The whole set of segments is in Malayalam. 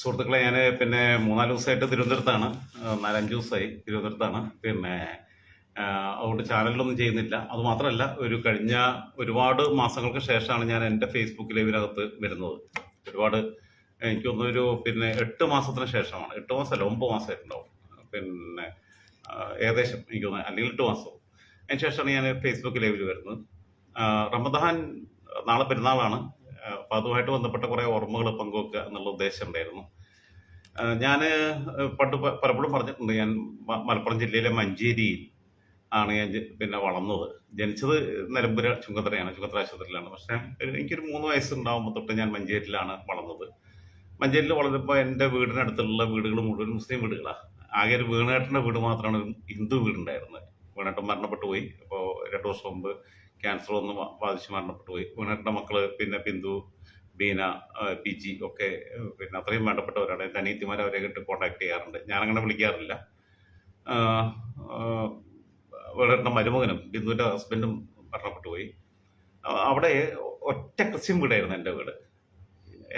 സുഹൃത്തുക്കളെ, ഞാൻ പിന്നെ 3-4 ദിവസമായിട്ട് തിരുവനന്തപുരത്താണ്. 4-5 ദിവസമായി തിരുവനന്തപുരത്താണ്. അതുകൊണ്ട് ചാനലിലൊന്നും ചെയ്യുന്നില്ല. അതുമാത്രമല്ല, കഴിഞ്ഞ ഒരുപാട് മാസങ്ങൾക്ക് ശേഷമാണ് ഞാൻ എൻ്റെ ഫേസ്ബുക്ക് ലൈവിനകത്ത് വരുന്നത്. ഒരുപാട് എനിക്ക് തോന്നുന്നു 8 മാസത്തിന് ശേഷമാണ്. 8 മാസമല്ല, 9 മാസമായിട്ടുണ്ടാവും. പിന്നെ ഏകദേശം എനിക്ക് തോന്നുന്നു, അല്ലെങ്കിൽ 8 മാസം അതിന് ശേഷമാണ് ഞാൻ ഫേസ്ബുക്ക് ലൈവിൽ വരുന്നത്. റമദാൻ നാളെ പെരുന്നാളാണ്. അപ്പം അതുമായിട്ട് ബന്ധപ്പെട്ട കുറേ ഓർമ്മകൾ പങ്കുവെക്കുക എന്നുള്ള ഉദ്ദേശം ഉണ്ടായിരുന്നു. ഞാൻ പണ്ട് പലപ്പോഴും പറഞ്ഞിട്ടുണ്ട്, ഞാൻ മലപ്പുറം ജില്ലയിലെ മഞ്ചേരിയിൽ ആണ് ഞാൻ വളർന്നത്. ജനിച്ചത് നിലമ്പൂർ ചുങ്കത്തറയാണ്, ചുങ്കത്തറ ആശുപത്രിയിലാണ്. പക്ഷേ എനിക്കൊരു 3 വയസ്സുണ്ടാകുമ്പോൾ തൊട്ട് ഞാൻ മഞ്ചേരിയിലാണ് വളർന്നത്. മഞ്ചേരിയിൽ വളർന്നപ്പോൾ എൻ്റെ വീടിനടുത്തുള്ള വീടുകൾ മുഴുവൻ മുസ്ലിം വീടുകളാണ്. ആകെ ഒരു വീണേട്ടൻ്റെ വീട് മാത്രമാണ് ഒരു ഹിന്ദു വീടുണ്ടായിരുന്നത്. വീണേട്ടൻ മരണപ്പെട്ടു പോയി. അപ്പോൾ 2 വർഷം മുമ്പ് ക്യാൻസർ വന്ന് ബാധിച്ച് മരണപ്പെട്ടു പോയി. വീണേട്ടൻ്റെ മക്കള് ബിന്ദു, ബീന, PG ഒക്കെ അത്രയും വേണ്ടപ്പെട്ടവരാണ്. എൻ്റെ അനിയത്തിമാരെ അവരെ ഇട്ട് കോൺടാക്ട് ചെയ്യാറുണ്ട്. ഞാനങ്ങനെ വിളിക്കാറില്ല. വീണേട്ടൻ്റെ മരുമകനും ബിന്ദുവിൻ്റെ ഹസ്ബൻഡും മരണപ്പെട്ടു പോയി. അവിടെ ഒറ്റ ക്രിസ്ത്യൻ വീടായിരുന്നു എൻ്റെ വീട്.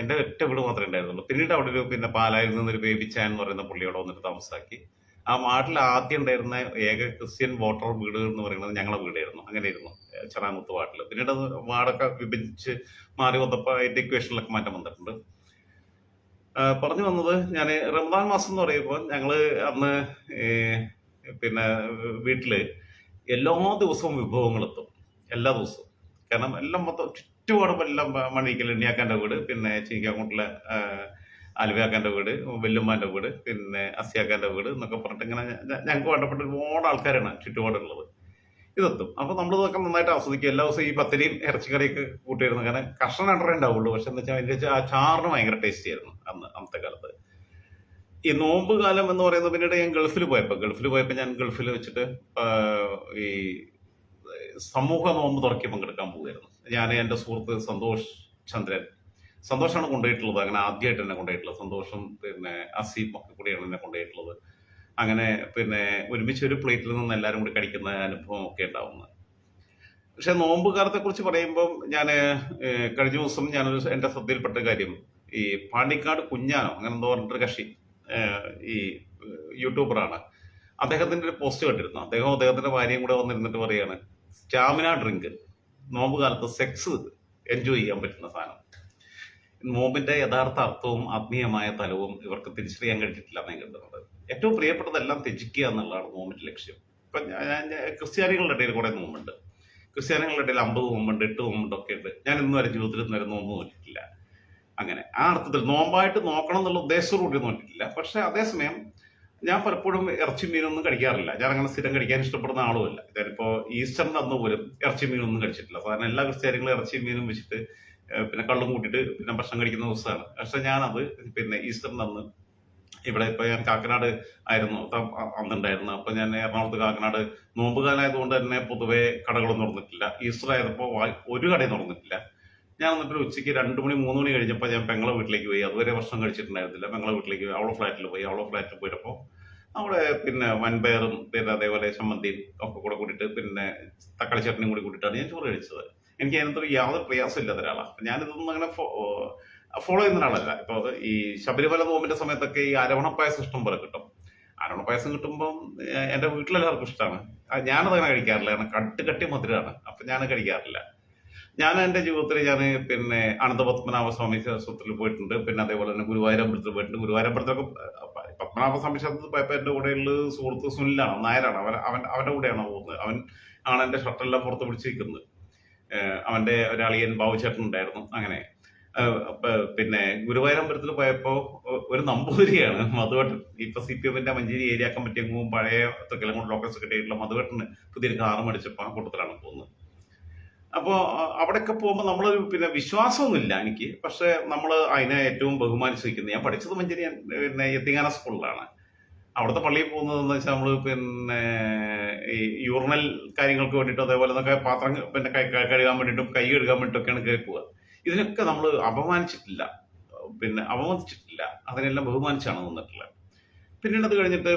എൻ്റെ ഒറ്റ വീട് മാത്രമേ ഉണ്ടായിരുന്നുള്ളൂ. പിന്നീട് അവിടെ പാലായിൽ നിന്നൊരു ബേബി ചാൻ എന്ന് പറയുന്ന പുള്ളിയോടെ വന്നിട്ട് താമസാക്കി. ആ വാർഡിൽ ആദ്യം ഉണ്ടായിരുന്ന ഏക ക്രിസ്ത്യൻ വോട്ടർ വീട് എന്ന് പറയുന്നത് ഞങ്ങളെ വീടായിരുന്നു. അങ്ങനെയായിരുന്നു ചെറാമുത്ത് വാർഡിൽ. പിന്നീട് അത് വാർഡൊക്കെ വിഭജിച്ച് മാറി വന്നപ്പോൾ അതിൻ്റെ ഇക്വേഷനിലൊക്കെ മാറ്റം വന്നിട്ടുണ്ട്. പറഞ്ഞു വന്നത്, ഞാൻ റമദാൻ മാസം എന്ന് പറയുമ്പോൾ ഞങ്ങൾ അന്ന് വീട്ടിൽ എല്ലാ ദിവസവും വിഭവങ്ങളെത്തും. എല്ലാ ദിവസവും. കാരണം എല്ലാം മൊത്തം ചുറ്റുപാടും എല്ലാം മണിക്കൽ എണ്ണിയാക്കാൻ്റെ വീട്, ചീക്കാക്കോട്ടിലെ അലുവയാക്കാൻ്റെ വീട്, വെല്ലുമ്മാൻ്റെ വീട്, അസിയാക്കാൻ്റെ വീട് എന്നൊക്കെ പറഞ്ഞിട്ട് ഇങ്ങനെ ഞങ്ങൾക്ക് വേണ്ടപ്പെട്ട ഒരുപാട് ആൾക്കാരാണ് ചുറ്റുപാടുള്ളത്. ഇതെത്തും. അപ്പോൾ നമ്മളിതൊക്കെ നന്നായിട്ട് ആസ്വദിക്കും. എല്ലാ ദിവസവും ഈ പത്തിരിയും ഇറച്ചിക്കറിയൊക്കെ കൂട്ടിയിരുന്നു. കാരണം കഷ്ണം രണ്ടരേ ഉണ്ടാവുള്ളൂ. പക്ഷെ എന്താ വെച്ചാൽ അതിൻ്റെ ആ ചാറിന് ഭയങ്കര ടേസ്റ്റി ആയിരുന്നു അന്നത്തെ കാലത്ത്. ഈ നോമ്പ് കാലം എന്ന് പറയുന്നത് പിന്നീട് ഞാൻ ഗൾഫിൽ പോയപ്പോൾ ഞാൻ ഗൾഫിൽ വെച്ചിട്ട് ഈ സമൂഹ നോമ്പ് തുറക്കി പങ്കെടുക്കാൻ പോവുകയായിരുന്നു. ഞാൻ എൻ്റെ സുഹൃത്ത് സന്തോഷാണ് കൊണ്ടുപോയിട്ടുള്ളത്. അങ്ങനെ ആദ്യമായിട്ട് എന്നെ കൊണ്ടുപോയിട്ടുള്ളത് സന്തോഷം, അസീം ഒക്കെ കൂടിയാണ് എന്നെ കൊണ്ടുപോയിട്ടുള്ളത്. അങ്ങനെ ഒരുമിച്ച് ഒരു പ്ലേറ്റിൽ നിന്ന് എല്ലാവരും കൂടി കഴിക്കുന്ന അനുഭവം ഒക്കെ ഉണ്ടാവുന്നത്. പക്ഷെ നോമ്പ് കാലത്തെ കുറിച്ച് പറയുമ്പം ഞാൻ കഴിഞ്ഞ ദിവസം എൻ്റെ ശ്രദ്ധയിൽപ്പെട്ട കാര്യം, ഈ പാണ്ടിക്കാട് കുഞ്ഞാനോ അങ്ങനെ എന്തോ പറഞ്ഞിട്ടൊരു കക്ഷി, ഈ യൂട്യൂബറാണ്. അദ്ദേഹത്തിൻ്റെ ഒരു പോസ്റ്റ് കണ്ടിരുന്നു. അദ്ദേഹത്തിൻ്റെ ഭാര്യയും കൂടെ വന്നിരുന്നിട്ട് പറയാണ്, സ്റ്റാമിന ഡ്രിങ്ക് നോമ്പ് കാലത്ത് സെക്സ് എൻജോയ് ചെയ്യാൻ പറ്റുന്ന സാധനം. നോമ്പിന്റെ യഥാർത്ഥ അർത്ഥവും ആത്മീയമായ തലവും ഇവർക്ക് തിരിച്ചറിയാൻ കഴിഞ്ഞിട്ടില്ല എന്നാണ് കരുതുന്നത്. ഏറ്റവും പ്രിയപ്പെട്ടതെല്ലാം ത്യജിക്കുക എന്നുള്ളതാണ് നോമ്പിന്റെ ലക്ഷ്യം. ഇപ്പൊ ക്രിസ്ത്യാനികളുടെ ഇടയിൽ കുറെ നോമ്പുണ്ട്. ക്രിസ്ത്യാനികളുടെ ഇടയിൽ 50 നോമ്പുണ്ട്, 8 നോമ്പുണ്ട് ഒക്കെ ഉണ്ട്. ഞാൻ ഇന്ന് വരെ ജീവിതത്തിൽ ഇന്ന് വരെ നോമ്പ് നോക്കിയിട്ടില്ല. അങ്ങനെ ആ അർത്ഥത്തിൽ നോമ്പായിട്ട് നോക്കണം എന്നുള്ള ഉദ്ദേശത്തോടുകൂടി നോക്കിയിട്ടില്ല. പക്ഷെ അതേസമയം ഞാൻ പലപ്പോഴും ഇറച്ചി മീനൊന്നും കഴിക്കാറില്ല. ഞാൻ അങ്ങനെ സ്ഥിരം കഴിക്കാൻ ഇഷ്ടപ്പെടുന്ന ആളുമല്ല. ഞാനിപ്പോ ഈസ്റ്ററിന്റെ അന്ന് പോലും ഇറച്ചി മീനൊന്നും കഴിച്ചിട്ടില്ല. സാധാരണ എല്ലാ ക്രിസ്ത്യാനികളും ഇറച്ചിയും മീനും വെച്ചിട്ട് കള്ളും കൂട്ടിയിട്ട് ഭക്ഷണം കഴിക്കുന്ന ദിവസമാണ്. പക്ഷെ ഞാനത് ഈസ്റ്ററിന്റെ അന്ന് ഇവിടെ ഇപ്പൊ ഞാൻ കാക്കനാട് ആയിരുന്നു അന്നുണ്ടായിരുന്നു. അപ്പൊ ഞാൻ എറണാകുളത്ത് കാക്കനാട് നോമ്പുകാലായതുകൊണ്ട് തന്നെ പൊതുവെ കടകളൊന്നും തുറന്നിട്ടില്ല. ഈസ്റ്റർ ആയപ്പോ ഒരു കടയും തുറന്നിട്ടില്ല. ഞാൻ എന്നിട്ട് ഉച്ചയ്ക്ക് 2 മണി 3 മണി കഴിഞ്ഞപ്പോൾ ഞാൻ പെങ്ങളെ വീട്ടിലേക്ക് പോയി. അതുവരെ ഭക്ഷണം കഴിച്ചിട്ടുണ്ടായിരുന്നില്ല. പെങ്ങളെ വീട്ടിലേക്ക് പോയി. അവളെ ഫ്ലാറ്റിൽ പോയപ്പോൾ അവിടെ വൻപയറും അതേപോലെ ചമ്മന്തിയും ഒക്കെ കൂടെ കൂട്ടിയിട്ട് തക്കാളി ചട്നിയും കൂടി കൂട്ടിയിട്ടാണ് ഞാൻ ചോറ് കഴിച്ചത്. എനിക്ക് അതിനകത്തൊരു യാതൊരു പ്രയാസമില്ലാത്ത ഒരാളാണ്. ഞാനിതൊന്നും അങ്ങനെ ഫോളോ ചെയ്യുന്ന ഒരാളല്ല. ഇപ്പൊ ഈ ശബരിമല നോമ്പിന്റെ സമയത്തൊക്കെ ഈ അരവണപ്പായസം ഇഷ്ടം പോലെ കിട്ടും. അരവണപ്പായസം കിട്ടുമ്പം എൻ്റെ വീട്ടിലെല്ലാവർക്കും ഇഷ്ടമാണ്. ഞാനതങ്ങനെ കഴിക്കാറില്ല. കാരണം കട്ടി മധുരമാണ്. അപ്പൊ ഞാൻ കഴിക്കാറില്ല. ഞാൻ എൻ്റെ ജീവിതത്തിൽ അനന്തപത്മനാഭ സ്വാമി ക്ഷേത്രത്തിൽ പോയിട്ടുണ്ട്. അതേപോലെ തന്നെ ഗുരുവായൂരമ്പലത്തിൽ പോയിട്ടുണ്ട്. ഗുരുവായൂരമ്പലത്തിലൊക്കെ പത്മനാഭസ്വാമി ക്ഷേത്രത്തിൽ പോയപ്പോൾ എൻ്റെ കൂടെയുള്ള സുഹൃത്ത് സുനിലാണ്, നായരാണ്. അവൻ്റെ കൂടെയാണ് പോകുന്നത്. അവൻ ആണ് എൻ്റെ ഷർട്ടെല്ലാം പുറത്ത് പിടിച്ചിരിക്കുന്നത്. അവന്റെ ഒരാളിയൻ ബാബുചേട്ടൻ ഉണ്ടായിരുന്നു. അങ്ങനെ ഗുരുവായൂരമ്പലത്തിൽ പോയപ്പോ ഒരു നമ്പൂതിരിയാണ് മധുവേട്ടൻ. ഇപ്പൊ CPM-ന്റെ മഞ്ചേരി ഏരിയ കമ്മിറ്റി അംഗവും പഴയ തെക്കിലങ്ങോട്ട് ലോക്കൽ സെക്രട്ടറി ആയിട്ടുള്ള മധുവേട്ടന് പുതിയൊരു കാറ് മേടിച്ചപ്പോൾ ആ കൂട്ടത്തിലാണ് പോകുന്നത്. അപ്പോൾ അവിടെയൊക്കെ പോകുമ്പോൾ നമ്മളൊരു വിശ്വാസമൊന്നുമില്ല എനിക്ക്. പക്ഷെ നമ്മൾ അതിനെ ഏറ്റവും ബഹുമാനിച്ച് നിൽക്കുന്നത്. ഞാൻ പഠിച്ചത് മഞ്ചേരി യത്തിങ്ങാന സ്കൂളിലാണ്. അവിടുത്തെ പള്ളിയിൽ പോകുന്നതെന്ന് വെച്ചാൽ നമ്മൾ ഈ യൂറിനൽ കാര്യങ്ങൾക്ക് വേണ്ടിയിട്ടും അതേപോലെ തന്നെ പാത്രം കഴുകാൻ വേണ്ടിയിട്ടും കൈ കഴുകാൻ വേണ്ടിയിട്ടൊക്കെയാണ് കയറി പോവുക. ഇതിനൊക്കെ നമ്മൾ അവമാനിച്ചിട്ടില്ല. അതിനെല്ലാം ബഹുമാനിച്ചാണ് നിന്നിട്ടുള്ളത്. പിന്നീട് അത് കഴിഞ്ഞിട്ട്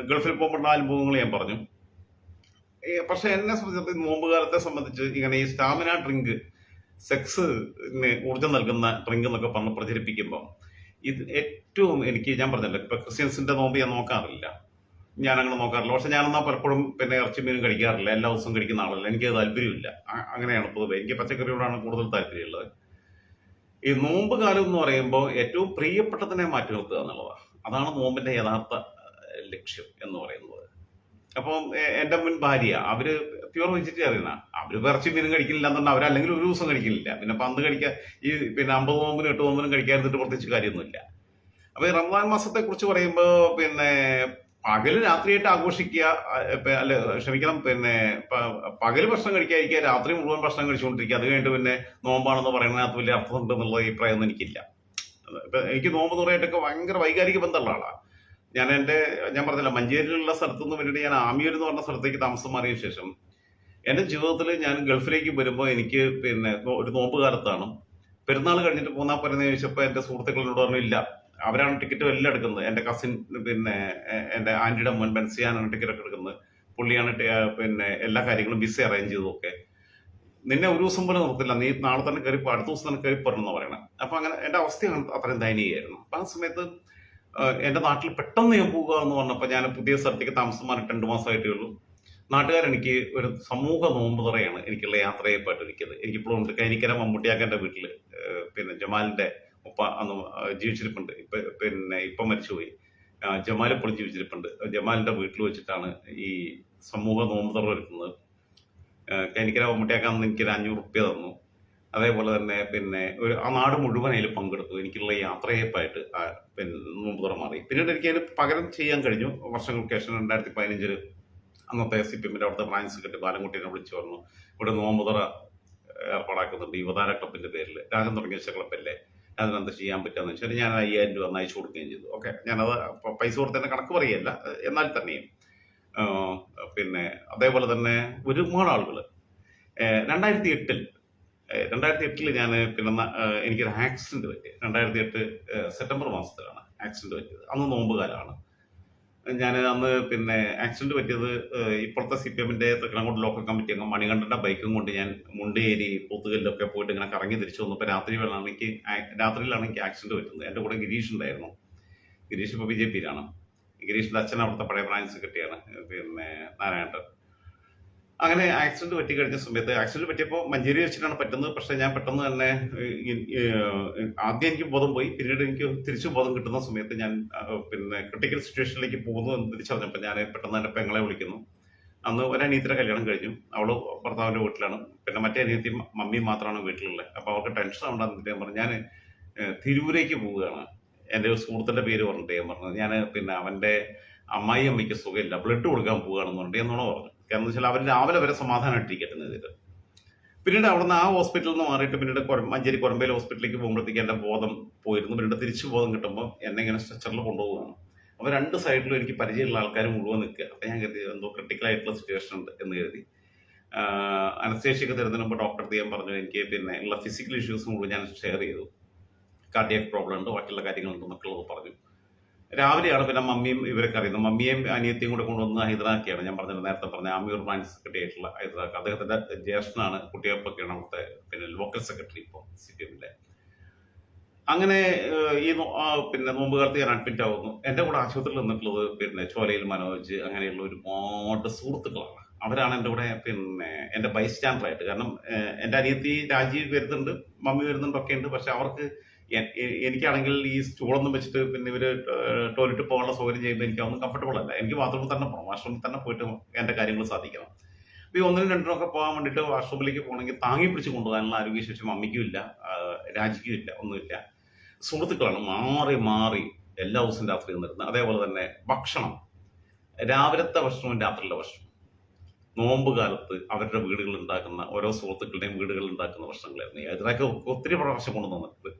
ഗൾഫിൽ പോകുമ്പോഴുള്ള അനുഭവങ്ങൾ ഞാൻ പറഞ്ഞു. പക്ഷെ എന്നെ സംബന്ധിച്ചിടത്തോളം നോമ്പ് കാലത്തെ സംബന്ധിച്ച് ഇങ്ങനെ ഈ സ്റ്റാമിന ഡ്രിങ്ക് സെക്സിന് ഊർജ്ജം നൽകുന്ന ഡ്രിങ്ക് എന്നൊക്കെ പറഞ്ഞ് പ്രചരിപ്പിക്കുമ്പം ഇത് ഏറ്റവും എനിക്ക് ഞാൻ പറഞ്ഞല്ലോ ഇപ്പൊ ക്രിസ്ത്യൻസിന്റെ നോമ്പ് ഞാൻ നോക്കാറില്ല, ഞാൻ അങ്ങനെ നോക്കാറില്ല. പക്ഷെ ഞാനെന്നാൽ പലപ്പോഴും പിന്നെ ഇറച്ചി മീനും കഴിക്കാറില്ല, എല്ലാ ദിവസവും കഴിക്കുന്ന ആളല്ല, എനിക്ക് താല്പര്യമില്ല. അങ്ങനെയാണ് പൊതുവെ എനിക്ക് പച്ചക്കറിയോടാണ് കൂടുതൽ താല്പര്യമുള്ളത്. ഈ നോമ്പ് കാലം എന്ന് പറയുമ്പോൾ ഏറ്റവും പ്രിയപ്പെട്ടതിനെ മാറ്റി നിർത്തുക എന്നുള്ളതാണ്. അതാണ് നോമ്പിന്റെ യഥാർത്ഥ ലക്ഷ്യം എന്ന് പറയുന്നത്. അപ്പം എന്റെ മുൻ ഭാര്യ അവര് പ്യുവർ വെജിറ്റേറിയനാ. അവര് ഇറച്ചി മീനും കഴിക്കുന്നില്ല എന്നുണ്ടെങ്കിൽ അവരല്ലെങ്കിൽ ഒരു ദിവസം കഴിക്കുന്നില്ല. പിന്നെ ഇപ്പൊ അന്ന് കഴിക്കാൻ ഈ പിന്നെ 50 നോമ്പിനും 8 നോമ്പിനും കഴിക്കാതിരുന്നിട്ട് പ്രത്യേകിച്ച് കാര്യമൊന്നുമില്ല. അപ്പൊ ഈ റമദാൻ മാസത്തെ കുറിച്ച് പറയുമ്പോ പിന്നെ പകല് രാത്രിയായിട്ട് ആഘോഷിക്കുക, അല്ല ക്ഷമിക്കണം, പിന്നെ പകല് ഭക്ഷണം കഴിക്കാതിരിക്കുക, രാത്രി മുഴുവൻ ഭക്ഷണം കഴിച്ചുകൊണ്ടിരിക്കുക, അത് കഴിഞ്ഞിട്ട് പിന്നെ നോമ്പാണെന്ന് പറയുന്നതിനകത്ത് വലിയ അർത്ഥമുണ്ട് എന്നുള്ള അഭിപ്രായമൊന്നും എനിക്കില്ല. ഇപ്പൊ എനിക്ക് നോമ്പ് തുറയായിട്ടൊക്കെ ഭയങ്കര വൈകാരിക ബന്ധമുള്ള ആളാണ്. ഞാൻ പറഞ്ഞില്ല, മഞ്ചേരിയിലുള്ള സ്ഥലത്തുനിന്ന് വേണ്ടിയിട്ട് ഞാൻ ആമിയൂർ എന്ന് പറഞ്ഞ സ്ഥലത്തേക്ക് താമസം മാറിയ ശേഷം എന്റെ ജീവിതത്തിൽ ഞാൻ ഗൾഫിലേക്ക് വരുമ്പോൾ എനിക്ക് പിന്നെ ഒരു നോമ്പ് കാലത്താണ് പെരുന്നാൾ കഴിഞ്ഞിട്ട് പോന്നാ പറയുന്നത് ചോദിച്ചപ്പോൾ എന്റെ സുഹൃത്തുക്കളോട് പറഞ്ഞു ഇല്ല, അവരാണ് ടിക്കറ്റ് എല്ലാം എടുക്കുന്നത്. എന്റെ കസിൻ പിന്നെ എന്റെ ആന്റിയുടെ മോൻ ബെൻസിയാനാണ് ടിക്കറ്റ് ഒക്കെ എടുക്കുന്നത്. പുള്ളിയാണ് പിന്നെ എല്ലാ കാര്യങ്ങളും വിസ അറേഞ്ച് ചെയ്തതൊക്കെ. നിന്നെ ഒരു ദിവസം പോലും നിർത്തില്ല, നീ നാളെ തന്നെ കയറി അടുത്ത ദിവസം തന്നെ കയറി പോരണം എന്ന് പറയണം. അപ്പൊ അങ്ങനെ എന്റെ അവസ്ഥയാണ് അത്രയും ദയനീയമായിരുന്നു. അപ്പൊ ആ സമയത്ത് എന്റെ നാട്ടിൽ പെട്ടെന്ന് ഞാൻ പോകുക എന്ന് പറഞ്ഞപ്പോൾ ഞാൻ പുതിയ സ്ഥലത്തേക്ക് താമസം മാറിയിട്ട് 2 മാസമായിട്ടേ ഉള്ളൂ. നാട്ടുകാരെനിക്ക് ഒരു സമൂഹ നോമ്പ് തുറയാണ് എനിക്കുള്ള യാത്രയെപ്പായിട്ടിരിക്കുന്നത്. എനിക്കിപ്പോഴും ഉണ്ട് കൈനിക്കര മമ്മൂട്ടിയാക്കന്റെ വീട്ടില് പിന്നെ ജമാലിന്റെ ഉപ്പ അന്ന് ജീവിച്ചിരിപ്പുണ്ട്. ഇപ്പൊ മരിച്ചുപോയി. ജമാൽ ഇപ്പോഴും ജീവിച്ചിരിപ്പുണ്ട്. ജമാലിന്റെ വീട്ടിൽ വെച്ചിട്ടാണ് ഈ സമൂഹ നോമ്പ് തുറ ഒരുക്കുന്നത്. കൈനിക്കര മമ്മൂട്ടിയാക്കാന്ന് എനിക്കൊരു 500 റുപ്യ തന്നു. അതേപോലെ തന്നെ പിന്നെ ആ നാട് മുഴുവൻ അതിൽ പങ്കെടുത്തു. എനിക്കുള്ള യാത്രയപ്പായിട്ട് പിന്നെ നോമ്പ് തുറ മാറി. പിന്നീട് എനിക്ക് അതിന് പകരം ചെയ്യാൻ കഴിഞ്ഞു. വർഷങ്ങൾക്ക് ശേഷം 2015 അന്നത്തെ CPM അവിടുത്തെ ബ്രാഞ്ച് സെക്രട്ടറി ബാലൻകുട്ടീനെ വിളിച്ചു പറഞ്ഞു, ഇവിടെ നോമ്പ് തുറ ഏർപ്പാടാക്കുന്നുണ്ട് യുവതാര ക്ലബിന്റെ പേരിൽ, രാജൻ തുടങ്ങിയ ക്ലബല്ലേ, അതിനെന്ത് ചെയ്യാൻ പറ്റുമെന്ന് വെച്ചാൽ ഞാൻ 5000 രൂപ അയച്ചു കൊടുക്കുകയും ചെയ്തു. ഓക്കെ, ഞാനത് പൈസ കൊടുത്തതിന്റെ കണക്ക് പറയുകയല്ല, എന്നാൽ തന്നെയും പിന്നെ അതേപോലെ തന്നെ ഒരുപാട് ആളുകൾ 2008 ഞാൻ പിന്നെ എനിക്കൊരു ആക്സിഡന്റ് പറ്റി. 2008 സെപ്റ്റംബർ മാസത്തിലാണ് ആക്സിഡന്റ് പറ്റിയത്. അന്ന് നോമ്പ് കാലമാണ്. ഞാൻ അന്ന് പിന്നെ ആക്സിഡന്റ് പറ്റിയത് ഇപ്പോഴത്തെ CPMന്റെ തൃക്കണങ്കോട് ലോക്കൽ കമ്മിറ്റി അംഗം മണികണ്ഠന്റെ ബൈക്കും കൊണ്ട് ഞാൻ മുണ്ടേരി പോത്തുകല്ലൊക്കെ പോയിട്ട് ഇങ്ങനെ കറങ്ങി തിരിച്ചു വന്നപ്പോൾ രാത്രിയിലാണ് എനിക്ക് ആക്സിഡന്റ് പറ്റുന്നത്. എന്റെ കൂടെ ഗിരീഷ് ഉണ്ടായിരുന്നു. ഗിരീഷ് ഇപ്പോൾ BJPയിലാണ്. ഗിരീഷിന്റെ അച്ഛൻ അവിടുത്തെ പഴയ ബ്രാഞ്ച് സെക്രട്ടറിയാണ്, പിന്നെ നാരായണൻ. അങ്ങനെ ആക്സിഡന്റ് പറ്റി കഴിഞ്ഞ സമയത്ത് ആക്സിഡന്റ് പറ്റിയപ്പോൾ മഞ്ചേരി വെച്ചിട്ടാണ് പറ്റുന്നത്. പക്ഷെ ഞാൻ പെട്ടെന്ന് തന്നെ ആദ്യം എനിക്ക് ബോധം പോയി, പിന്നീട് എനിക്ക് തിരിച്ചു ബോധം കിട്ടുന്ന സമയത്ത് ഞാൻ പിന്നെ ക്രിട്ടിക്കൽ സിറ്റുവേഷനിലേക്ക് പോകുന്നു എന്ന് തിരിച്ചറിഞ്ഞപ്പോൾ ഞാൻ പെട്ടെന്ന് തന്നെ പെങ്ങളെ വിളിക്കുന്നു. അന്ന് ഒരനിയത്തിയുടെ കല്യാണം കഴിഞ്ഞു, അവള് ഭർത്താവിന്റെ വീട്ടിലാണ്. പിന്നെ മറ്റേ അനിയത്തി മമ്മിയും മാത്രമാണ് വീട്ടിലുള്ളത്. അപ്പൊ അവർക്ക് ടെൻഷൻ ഉണ്ടാകുന്നില്ല. ഞാൻ പറഞ്ഞു ഞാൻ തിരൂരേക്ക് പോവുകയാണ്. എന്റെ ഒരു സുഹൃത്തിന്റെ പേര് പറഞ്ഞിട്ട് ഞാൻ പറഞ്ഞത് ഞാൻ പിന്നെ അവന്റെ അമ്മായി അമ്മയ്ക്ക് സുഖമില്ല, ബ്ലഡ് കൊടുക്കാൻ പോവുകയാണെന്ന് പറഞ്ഞിട്ട് എന്നോട് പറഞ്ഞു. കാരണം വെച്ചാൽ അവർ രാവിലെ വരെ സമാധാനമായിട്ടിരിക്കട്ടെ എന്നെതിര്. പിന്നീട് അവിടുന്ന് ആ ഹോസ്പിറ്റലിൽ നിന്ന് മാറിയിട്ട് പിന്നീട് മഞ്ചേരി കൊരമ്പയിൽ ഹോസ്പിറ്റലിലേക്ക് പോകുമ്പോഴത്തേക്ക് എന്റെ ബോധം പോയിരുന്നു. പിന്നീട് തിരിച്ചു ബോധം കിട്ടുമ്പോൾ എന്നെ ഇങ്ങനെ സ്ട്രെച്ചറിൽ കൊണ്ടുപോവുകയാണ്. അപ്പൊ 2 സൈഡിലും എനിക്ക് പരിചയമുള്ള ആൾക്കാർ മുഴുവൻ നിൽക്കുക. അപ്പൊ ഞാൻ കരുതി എന്തോ ക്രിട്ടിക്കൽ ആയിട്ടുള്ള സിറ്റുവേഷൻ ഉണ്ട് എന്ന് കരുതി അനസ്തേഷ്യക്ക് തരുന്നതിന് മുമ്പ് ഡോക്ടർ ഞാൻ പറഞ്ഞു എനിക്ക് പിന്നെ ഉള്ള ഫിസിക്കൽ ഇഷ്യൂസ് മുഴുവൻ ഞാൻ ഷെയർ ചെയ്തു. കാർഡിയാക് പ്രോബ്ലം ഉണ്ട്, ബാക്കിയുള്ള കാര്യങ്ങളുണ്ട് എന്നൊക്കെയുള്ളത് പറഞ്ഞു. രാവിലെയാണ് പിന്നെ മമ്മിയും ഇവരൊക്കെ അറിയുന്നത്. മമ്മിയും അനിയത്തിയും കൂടെ കൊണ്ടുവന്ന് ഹൈദരാക്കിയാണ്. ഞാൻ പറഞ്ഞത് നേരത്തെ പറഞ്ഞ ആമിയൂർ ബ്രാഞ്ച് സെക്രട്ടറി ആയിട്ടുള്ള ഹൈദരാക്ക്. അദ്ദേഹത്തിന്റെ ജ്യേഷ്ഠനാണ്, കുട്ടിയപ്പൊക്കെയാണ് അവിടുത്തെ പിന്നെ ലോക്കൽ സെക്രട്ടറി ഇപ്പോൾ CPMന്റെ. അങ്ങനെ ഈ പിന്നെ നോമ്പ് കാലത്ത് ഞാൻ അഡ്മിറ്റ് ആവുന്നു. എന്റെ കൂടെ ആശുപത്രിയിൽ നിന്നിട്ടുള്ളത് പിന്നെ ചോലയിൽ മനോജ്, അങ്ങനെയുള്ള ഒരുപാട് സുഹൃത്തുക്കളാണ്. അവരാണ് എന്റെ കൂടെ പിന്നെ എന്റെ ബൈസ്റ്റാൻഡർ ആയിട്ട്. കാരണം എന്റെ അനിയത്തി രാജീവ് വരുന്നുണ്ട്, മമ്മി വരുന്നുണ്ട്, ഒക്കെ ഉണ്ട്. പക്ഷെ അവർക്ക് എനിക്കാണെങ്കിൽ ഈ സ്റ്റൂളൊന്നും വെച്ചിട്ട് പിന്നെ ഇവര് ടോയ്ലറ്റ് പോകാനുള്ള സൗകര്യം ചെയ്യുമ്പോൾ എനിക്കൊന്നും കംഫർട്ടബിൾ അല്ല. എനിക്ക് ബാത്റൂമിൽ തന്നെ പോകണം, വാഷ്റൂമിൽ തന്നെ പോയിട്ട് എന്റെ കാര്യങ്ങൾ സാധിക്കണം. അപ്പൊ ഈ 1-നും 2-നും ഒക്കെ പോകാൻ വേണ്ടിയിട്ട് വാഷ്റൂമിലേക്ക് പോകണമെങ്കിൽ താങ്ങി പിടിച്ച് കൊണ്ടുപോകാനുള്ള ആരോഗ്യശേഷി മമ്മിക്കും ഇല്ല, രാജിക്കും ഇല്ല, ഒന്നുമില്ല. സുഹൃത്തുക്കളാണ് മാറി മാറി എല്ലാ ദിവസവും രാത്രി നിന്നിരുന്നത്. അതേപോലെ തന്നെ ഭക്ഷണം, രാവിലത്തെ ഭക്ഷണവും രാത്രിയിലെ ഭക്ഷണം, നോമ്പ് കാലത്ത് അവരുടെ വീടുകളിൽ ഉണ്ടാക്കുന്ന ഓരോ സുഹൃത്തുക്കളുടെയും വീടുകളിൽ ഉണ്ടാക്കുന്ന ഭക്ഷണങ്ങളായിരുന്നു. അതിനൊക്കെ ഒത്തിരി പ്രാവശ്യം കൊണ്ടുവന്നിട്ട്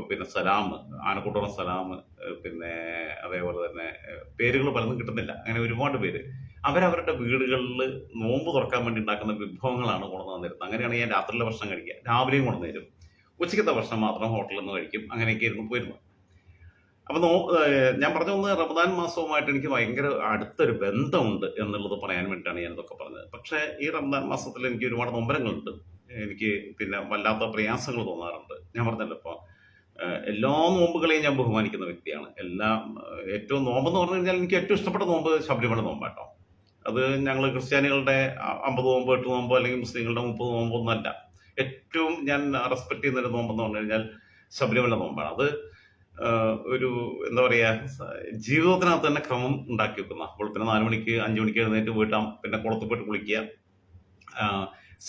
പിന്നെ സലാം, ആനക്കൂട്ടോളം സലാം, പിന്നെ അതേപോലെ തന്നെ പേരുകൾ പലതും കിട്ടുന്നില്ല. അങ്ങനെ ഒരുപാട് പേര് അവരവരുടെ വീടുകളിൽ നോമ്പ് തുറക്കാൻ വേണ്ടി ഉണ്ടാക്കുന്ന വിഭവങ്ങളാണ് കൊണ്ടുവന്ന് തന്നിരുന്നത്. അങ്ങനെയാണ് ഞാൻ രാത്രിയിലെ ഭക്ഷണം കഴിക്കുക. രാവിലെയും കൊണ്ടുവന്നു തരും, ഉച്ചയ്ക്കത്തെ ഭക്ഷണം മാത്രം ഹോട്ടലിൽ നിന്ന് കഴിക്കും. അങ്ങനെയൊക്കെ ആയിരുന്നു പോയിരുന്നു. അപ്പൊ ഞാൻ പറഞ്ഞു വന്ന് റമദാൻ മാസവുമായിട്ട് എനിക്ക് ഭയങ്കര അടുത്തൊരു ബന്ധമുണ്ട് എന്നുള്ളത് പറയാൻ വേണ്ടിയിട്ടാണ് ഞാൻ ഇതൊക്കെ പറഞ്ഞത്. പക്ഷേ ഈ റമദാൻ മാസത്തിൽ എനിക്ക് ഒരുപാട് നൊമ്പരങ്ങളുണ്ട്. എനിക്ക് പിന്നെ വല്ലാത്ത പ്രയാസങ്ങൾ തോന്നാറുണ്ട്. ഞാൻ പറഞ്ഞല്ലോ ഇപ്പോൾ എല്ലാ നോമ്പുകളെയും ഞാൻ ബഹുമാനിക്കുന്ന വ്യക്തിയാണ്. ഏറ്റവും നോമ്പെന്ന് പറഞ്ഞു കഴിഞ്ഞാൽ എനിക്ക് ഏറ്റവും ഇഷ്ടപ്പെട്ട നോമ്പ് ശബരിമല നോമ്പാട്ടോ. അത് ഞങ്ങൾ ക്രിസ്ത്യാനികളുടെ 50 നോമ്പ് 8 നോമ്പോ അല്ലെങ്കിൽ മുസ്ലിങ്ങളുടെ 30 നോമ്പോ ഒന്നല്ല. ഏറ്റവും ഞാൻ റെസ്പെക്ട് ചെയ്യുന്ന ഒരു നോമ്പെന്ന് പറഞ്ഞു കഴിഞ്ഞാൽ ശബരിമല നോമ്പാണ്. അത് ഒരു എന്താ പറയാ ജീവിതത്തിനകത്ത് തന്നെ ക്രമം ഉണ്ടാക്കി വെക്കുന്ന. അപ്പോൾ പിന്നെ 4 മണിക്ക് 5 മണിക്ക് എഴുന്നേറ്റ് വീട്ടാം, പിന്നെ കുളത്ത് പോയിട്ട് കുളിക്കുക,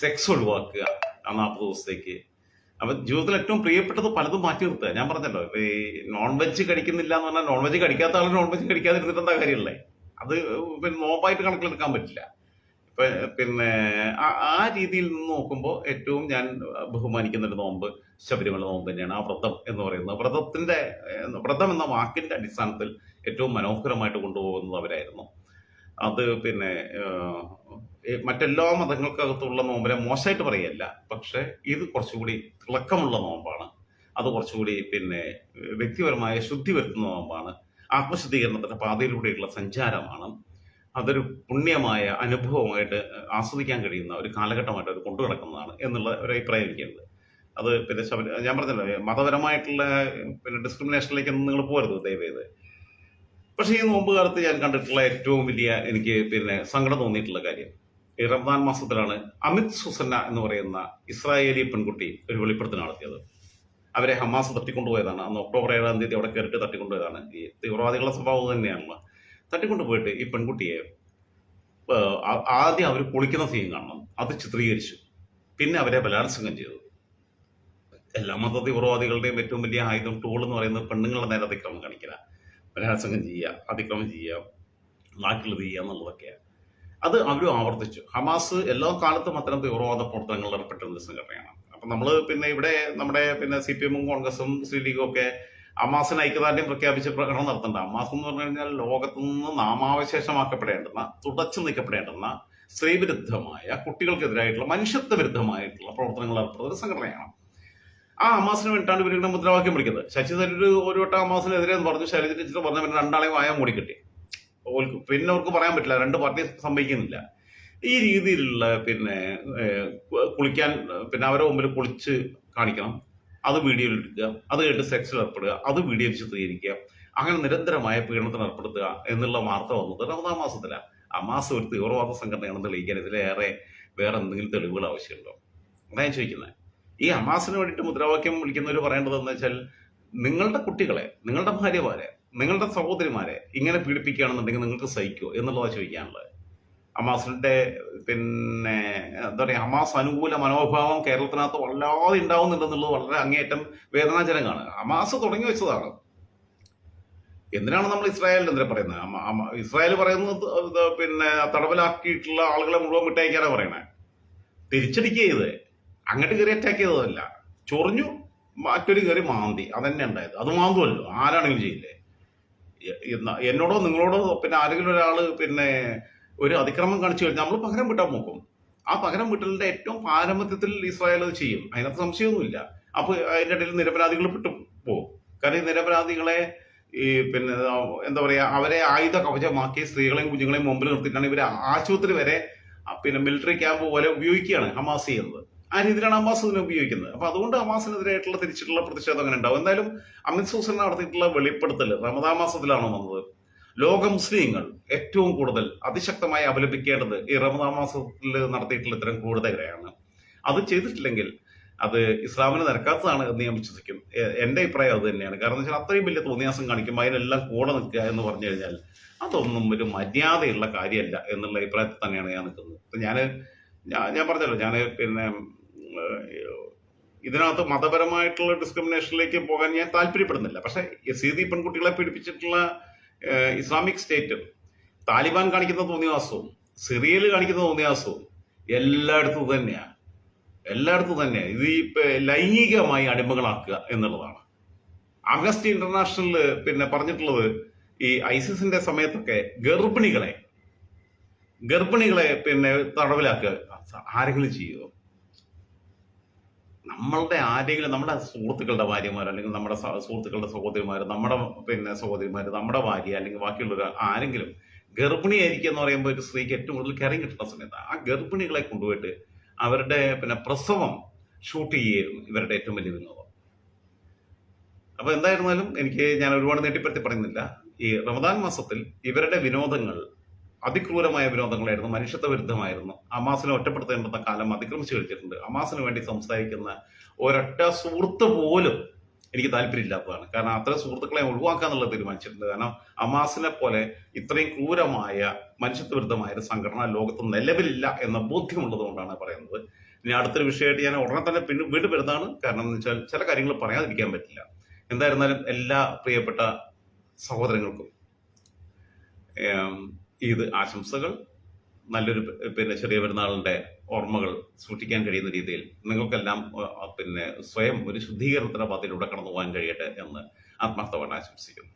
സെക്സ് ഒഴിവാക്കുക ആ 40 ദിവസത്തേക്ക്. അപ്പൊ ജീവിതത്തിൽ ഏറ്റവും പ്രിയപ്പെട്ടത് പലതും മാറ്റി നിർത്തുക. ഞാൻ പറഞ്ഞല്ലോ, ഈ നോൺ വെജ് കഴിക്കുന്നില്ല എന്ന് പറഞ്ഞാൽ നോൺ വെജ് കഴിക്കാത്ത ആൾ നോൺ വെജ് കഴിക്കാതിരുന്നിട്ട് എന്താ കാര്യമുള്ളേ? അത് പിന്നെ നോമ്പായിട്ട് കണക്കിലെടുക്കാൻ പറ്റില്ല. പിന്നെ ആ രീതിയിൽ നിന്ന് നോക്കുമ്പോൾ ഏറ്റവും ഞാൻ ബഹുമാനിക്കുന്ന ഒരു നോമ്പ് ശബരിമല നോമ്പ് തന്നെയാണ്. ആ വ്രതം എന്ന് പറയുന്നത് വ്രതം എന്ന വാക്കിന്റെ അടിസ്ഥാനത്തിൽ ഏറ്റവും മനോഹരമായിട്ട് കൊണ്ടുപോകുന്നത് അവരായിരുന്നു. അത് പിന്നെ മറ്റെല്ലാ മതങ്ങൾക്കകത്തുള്ള നോമ്പിനെ മോശമായിട്ട് പറയല്ല, പക്ഷെ ഇത് കുറച്ചുകൂടി തിളക്കമുള്ള നോമ്പാണ്. അത് കുറച്ചുകൂടി പിന്നെ വ്യക്തിപരമായ ശുദ്ധി വരുത്തുന്ന നോമ്പാണ്. ആത്മശുദ്ധീകരണത്തിന്റെ പാതയിലൂടെയുള്ള സഞ്ചാരമാണ്. അതൊരു പുണ്യമായ അനുഭവമായിട്ട് ആസ്വദിക്കാൻ കഴിയുന്ന ഒരു കാലഘട്ടമായിട്ട് അത് കൊണ്ടു നടക്കുന്നതാണ് എന്നുള്ള ഒരു അഭിപ്രായം എനിക്കുണ്ട്. അത് പിന്നെ ഞാൻ പറഞ്ഞല്ലോ, മതപരമായിട്ടുള്ള പിന്നെ ഡിസ്ക്രിമിനേഷനിലേക്കൊന്നും നിങ്ങൾ പോരുത് ദയവേത്. പക്ഷേ ഈ നോമ്പ് കാലത്ത് ഞാൻ കണ്ടിട്ടുള്ള ഏറ്റവും വലിയ എനിക്ക് പിന്നെ സങ്കടം തോന്നിയിട്ടുള്ള കാര്യം, ഈ റമദാൻ മാസത്തിലാണ് അമിത് സുസന്ന എന്ന് പറയുന്ന ഇസ്രായേലി പെൺകുട്ടി ഒരു വെളിപ്പെടുത്തൽ നടത്തിയത്. അവരെ ഹമാസ് തട്ടിക്കൊണ്ടുപോയതാണ്. അന്ന് ഒക്ടോബർ 7-ാം തീയതി അവിടെ കയറിട്ട് തട്ടിക്കൊണ്ടുപോയതാണ്. ഈ തീവ്രവാദികളുടെ സ്വഭാവം തന്നെയാണല്ലോ. തട്ടിക്കൊണ്ടുപോയിട്ട് ഈ പെൺകുട്ടിയെ ആദ്യം അവർ കുളിക്കുന്ന സീൻ കാണണം, അത് ചിത്രീകരിച്ചു. പിന്നെ അവരെ ബലാത്സംഗം ചെയ്തു. എല്ലാ മത തീവ്രവാദികളുടെയും ഏറ്റവും വലിയ ആയുധം ടൂൾ എന്ന് പറയുന്നത് പെണ്ണുങ്ങളുടെ നേരെ അതിക്രമം കാണിക്കുക, ബലാത്സംഗം ചെയ്യുക, അതിക്രമം ചെയ്യുക, ബാക്കിയുള്ളത് ചെയ്യുക എന്നുള്ളതൊക്കെയാണ്. അത് അവരും ആവർത്തിച്ചു. ഹമാസ് എല്ലാ കാലത്തും അത്തരം തീവ്രവാദ പ്രവർത്തനങ്ങളിൽ ഏർപ്പെട്ടിരുന്ന സംഘടനയാണ്. അപ്പൊ നമ്മള് പിന്നെ ഇവിടെ നമ്മുടെ പിന്നെ CPM-ഉം കോൺഗ്രസും മുസ്ലിം ലീഗും ഒക്കെ ഹമാസിന് ഐക്യദാർഢ്യം പ്രഖ്യാപിച്ച് പ്രകടനം നടത്തേണ്ട. ഹമാസ് എന്ന് പറഞ്ഞു കഴിഞ്ഞാൽ ലോകത്തു നിന്ന് നാമാവശേഷമാക്കപ്പെടേണ്ടുന്ന, തുടച്ചു നീക്കപ്പെടേണ്ടുന്ന, സ്ത്രീവിരുദ്ധമായ, കുട്ടികൾക്കെതിരായിട്ടുള്ള, മനുഷ്യത്വ വിരുദ്ധമായിട്ടുള്ള പ്രവർത്തനങ്ങൾ ഏർപ്പെടുന്ന ഒരു സംഘടനയാണ്. ആ ഹമാസിന് വേണ്ടിയിട്ടാണ് ഇവരുടെ മുദ്രാവാക്യം വിളിക്കുന്നത്. ശശി തരൂർ ഒരു വട്ടം ഹമാസിനെതിരെ എന്ന് പറഞ്ഞു, ശൈലജ ടീച്ചർ പറഞ്ഞ പിന്നെ രണ്ടാളെയും വായ മൂടി കിട്ടി. പിന്നെ അവർക്ക് പറയാൻ പറ്റില്ല, രണ്ട് പാർട്ടി സംഭവിക്കുന്നില്ല. ഈ രീതിയിലുള്ള പിന്നെ കുളിക്കാൻ പിന്നെ അവരുടെ മുമ്പിൽ കുളിച്ച് കാണിക്കണം, അത് വീഡിയോയിൽ എടുക്കുക, അത് കഴിഞ്ഞിട്ട് സെക്സിൽ ഏർപ്പെടുക, അത് വീഡിയോയിൽ ചിത്രീകരിക്കുക, അങ്ങനെ നിരന്തരമായ പീഡനത്തിന് ഏർപ്പെടുത്തുക എന്നുള്ള വാർത്ത വന്നത് റമദാൻ മാസത്തിലാണ്. ഹമാസ് ഒരു തീവ്രവാദ സംഘടനയാണെന്ന് തെളിയിക്കാൻ ഇതിലേറെ വേറെ എന്തെങ്കിലും തെളിവുകൾ ആവശ്യമുണ്ടോ? അതാണ് ഞാൻ ചോദിക്കുന്നത്. ഈ ഹമാസിന് വേണ്ടിയിട്ട് മുദ്രാവാക്യം വിളിക്കുന്നവർ പറയേണ്ടതെന്ന് വെച്ചാൽ, നിങ്ങളുടെ കുട്ടികളെ, നിങ്ങളുടെ ഭാര്യമാരെ, നിങ്ങളുടെ സഹോദരിമാരെ ഇങ്ങനെ പീഡിപ്പിക്കുകയാണെന്നുണ്ടെങ്കിൽ നിങ്ങൾക്ക് സഹിക്കുമോ എന്നുള്ളതാണ് ചോദിക്കാനുള്ളത്. ഹമാസിന്റെ പിന്നെ എന്താ പറയുക, ഹമാസ് അനുകൂല മനോഭാവം കേരളത്തിനകത്ത് വല്ലാതെ ഉണ്ടാവുന്നുണ്ടെന്നുള്ളത് വളരെ അങ്ങേയറ്റം വേദനാജനകമാണ്. ഹമാസ് തുടങ്ങി വെച്ചതാണ്. എന്തിനാണ് നമ്മൾ ഇസ്രായേലിനെതിരെ പറയുന്നത്? ഇസ്രായേൽ പറയുന്നത് പിന്നെ തടവിലാക്കിയിട്ടുള്ള ആളുകളെ മുഴുവൻ വിട്ടയക്കാനാണ് പറയണേ. തിരിച്ചടിക്കുക ചെയ്ത് അങ്ങോട്ട് കയറി അറ്റാക്ക് ചെയ്തതല്ല, ചൊറിഞ്ഞു, മറ്റൊരു കയറി മാന്തി, അതന്നെ ഉണ്ടായത്. അത് മാന്തുമല്ലോ, ആരാണെങ്കിലും ചെയ്യില്ലേ. എന്നോടോ നിങ്ങളോടോ പിന്നെ ആരെങ്കിലും ഒരാള് പിന്നെ ഒരു അതിക്രമം കാണിച്ചു കഴിഞ്ഞാൽ നമ്മൾ പകരം വിട്ടാൻ നോക്കും. ആ പകരം വിട്ടലിന്റെ ഏറ്റവും പാരമ്പര്യത്തിൽ ഇസ്രായേൽ അത് ചെയ്യും, അതിനകത്ത് സംശയമൊന്നുമില്ല. അപ്പൊ അതിന്റെ ഇടയിൽ നിരപരാധികൾ വിട്ടു പോകും. കാരണം ഈ നിരപരാധികളെ ഈ പിന്നെ എന്താ പറയാ, അവരെ ആയുധ കവചമാക്കി സ്ത്രീകളെയും കുഞ്ഞുങ്ങളെയും മുമ്പിൽ നിർത്തിയിട്ടാണ് ഇവരെ ആശുപത്രി വരെ പിന്നെ മിലിറ്ററി ക്യാമ്പ് പോലെ ഉപയോഗിക്കുകയാണ് ഹമാസ് ചെയ്യുന്നത്. ആ രീതിയിലാണ് ഹമാസ് ഇതിനെ ഉപയോഗിക്കുന്നത്. അപ്പൊ അതുകൊണ്ട് ഹമാസിനെതിരായിട്ടുള്ള തിരിച്ചിട്ടുള്ള പ്രതിഷേധം അങ്ങനെ ഉണ്ടാവും. എന്തായാലും അമിത് സുസൻ നടത്തിയിട്ടുള്ള വെളിപ്പെടുത്തൽ റമദാൻ മാസത്തിലാണ് വന്നത്. ലോക മുസ്ലിങ്ങൾ ഏറ്റവും കൂടുതൽ അതിശക്തമായി അപലപിക്കേണ്ടത് ഈ റമദാൻ മാസത്തിൽ നടത്തിയിട്ടുള്ള ഇത്തരം ക്രൂരതകളെയാണ്. അത് ചെയ്തിട്ടില്ലെങ്കിൽ അത് ഇസ്ലാമിന് നിരക്കാത്തതാണ് എന്ന് ഞാൻ വിശ്വസിക്കും. എന്റെ അഭിപ്രായം അത് തന്നെയാണ്. കാരണം വെച്ചാൽ അത്രയും വലിയ തോന്നിയാസം കാണിക്കുമ്പോൾ അതിനെല്ലാം കൂടെ നിൽക്കുക എന്ന് പറഞ്ഞു കഴിഞ്ഞാൽ അതൊന്നും ഒരു മര്യാദയുള്ള കാര്യമല്ല എന്നുള്ള അഭിപ്രായത്തിൽ തന്നെയാണ് ഞാൻ നിൽക്കുന്നത്. അപ്പൊ ഞാൻ പറഞ്ഞല്ലോ, ഞാൻ പിന്നെ ഇതിനകത്ത് മതപരമായിട്ടുള്ള ഡിസ്ക്രിമിനേഷനിലേക്ക് പോകാൻ ഞാൻ താല്പര്യപ്പെടുന്നില്ല. പക്ഷെ യസീദി പെൺകുട്ടികളെ പീഡിപ്പിച്ചിട്ടുള്ള ഇസ്ലാമിക് സ്റ്റേറ്റ്, താലിബാൻ കാണിക്കുന്ന തോന്നിയാസവും സിറിയയിൽ കാണിക്കുന്ന തോന്നിയാസവും എല്ലായിടത്തും തന്നെയാണ്. ഇത് ഈ ലൈംഗികമായി അടിമകളാക്കുക എന്നുള്ളതാണ്. ആംനസ്റ്റി ഇന്റർനാഷണൽ പിന്നെ പറഞ്ഞിട്ടുള്ളത്, ഈ ഐസിസിന്റെ സമയത്തൊക്കെ ഗർഭിണികളെ പിന്നെ തടവിലാക്കുക ആരെങ്കിലും ചെയ്യുമോ? നമ്മുടെ സുഹൃത്തുക്കളുടെ ഭാര്യമാർ, അല്ലെങ്കിൽ നമ്മുടെ സുഹൃത്തുക്കളുടെ സഹോദരിമാർ, നമ്മുടെ പിന്നെ സഹോദരിമാർ, നമ്മുടെ ഭാര്യ, അല്ലെങ്കിൽ ബാക്കിയുള്ളവർ ആരെങ്കിലും ഗർഭിണിയായിരിക്കുക എന്ന് പറയുമ്പോൾ ഒരു സ്ത്രീക്ക് ഏറ്റവും കൂടുതൽ കെയറിങ് കിട്ടുന്ന സമയത്ത് ആ ഗർഭിണികളെ കൊണ്ടുപോയിട്ട് അവരുടെ പ്രസവം ഷൂട്ട് ചെയ്യുകയായിരുന്നു ഇവരുടെ ഏറ്റവും വലിയ വിനോദം. അപ്പൊ എന്തായിരുന്നാലും ഞാൻ ഒരുപാട് നീട്ടിപ്പറ്റി പറയുന്നില്ല. ഈ റമദാൻ മാസത്തിൽ ഇവരുടെ വിനോദങ്ങൾ അതിക്രൂരമായ വിനോദങ്ങളായിരുന്നു, മനുഷ്യത്വ വിരുദ്ധമായിരുന്നു. ഹമാസിനെ ഒറ്റപ്പെടുത്തേണ്ടുന്ന കാലം അതിക്രമിച്ചു കഴിഞ്ഞിട്ടുണ്ട്. ഹമാസിന് വേണ്ടി സംസാരിക്കുന്ന ഒരൊറ്റ സുഹൃത്ത് പോലും എനിക്ക് താല്പര്യമില്ലാത്തതാണ്. കാരണം അത്തരം സുഹൃത്തുക്കളെ ഒഴിവാക്കാന്നുള്ളത് തീരുമാനിച്ചിട്ടുണ്ട്. കാരണം ഹമാസിനെ പോലെ ഇത്രയും ക്രൂരമായ മനുഷ്യത്വ വിരുദ്ധമായ ഒരു സംഘടന ലോകത്ത് നിലവിലില്ല എന്ന ബോധ്യമുള്ളത് കൊണ്ടാണ് പറയുന്നത്. ഇനി അടുത്തൊരു വിഷയമായിട്ട് ഞാൻ ഉടനെ തന്നെ വീണ്ടും വരുന്നതാണ്. കാരണം എന്ന് വെച്ചാൽ ചില കാര്യങ്ങൾ പറയാതിരിക്കാൻ പറ്റില്ല. എന്തായിരുന്നാലും എല്ലാ പ്രിയപ്പെട്ട സഹോദരങ്ങൾക്കും ഈദ് ആശംസകൾ. നല്ലൊരു ചെറിയ പെരുന്നാളിന്റെ ഓർമ്മകൾ സൃഷ്ടിക്കാൻ കഴിയുന്ന രീതിയിൽ നിങ്ങൾക്കെല്ലാം സ്വയം ഒരു ശുദ്ധീകരണത്തിന്റെ പാതയിലൂടെ കടന്നു പോകാൻ കഴിയട്ടെ എന്ന് ആത്മാർത്ഥമായി ആശംസിക്കുന്നു.